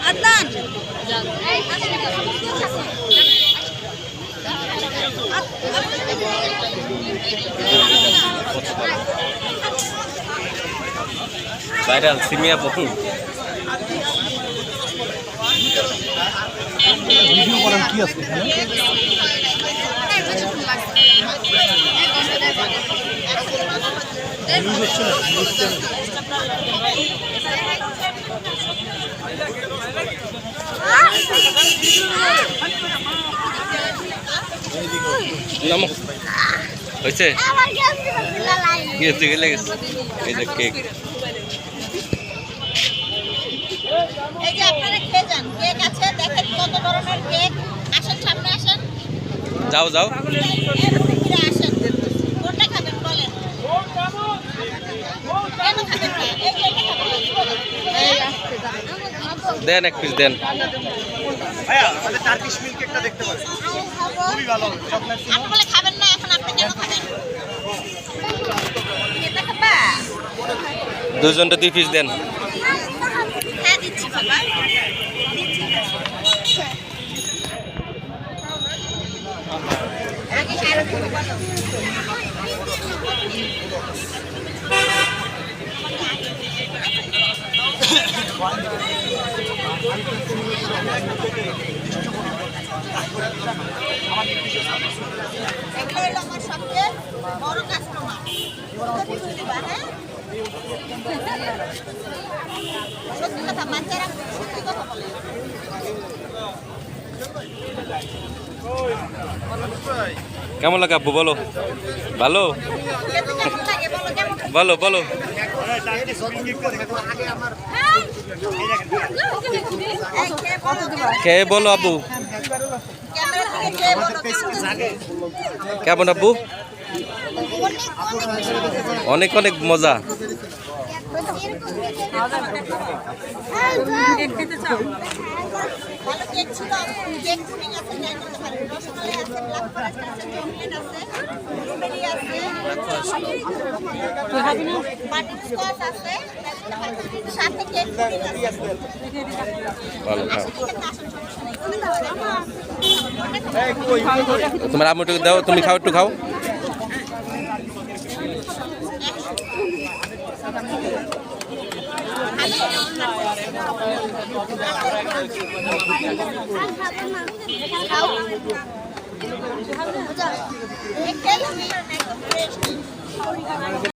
Adnan viral সিমিয়া বহু video করার কি আছে হয়েছে গেছে গেলে গেছে এই যে কেক এই যে আপনারা খেয়ে যান কেক আছে দেখেন কত ধরনের কেক আসেন সামনে আসেন যাও যাও আসেন কোনটা খাবেন বলেন কেন খাবেন না এই যে এটা খাবেন দেন এক পিস দেন ভাইয়া আমাদের টার্কিশ মিল্ক কেকটা দেখতে পারেন খুবই ভালো চকলেট আপনি বলে খাবেন না এখন আপনি কেন খাবেন এটা খাবা দুজনটা 2 পিস দেন হ্যাঁ দিচ্ছি বাবা আগে আর একটু বলো এগুলো হলো আমার সবচেয়ে বড় কাস্টমার হ্যাঁ সত্যি কথা বাচ্চারা সত্যি কথা বলে কেমন লাগে আব্বু বলো ভালো কেমন লাগে বলো কেমন বলো বলো খেয়ে বলো আব্বু ক্যামেরা থেকে কে বলো কেমন আব্বু অনেক অনেক মজা ভালো কেক ছিল কেক পুডিং আছে ট্রাই করতে পারেন রসমালাই আছে ব্ল্যাক ফরেস্ট আছে চকলেট আছে ব্লুবেরি আছে বাটারস্কচ আছে সাথে কেক পুডিং আছে ভালো খাও তোমার আম্মু একটু দাও তুমি খাও একটু খাও খাও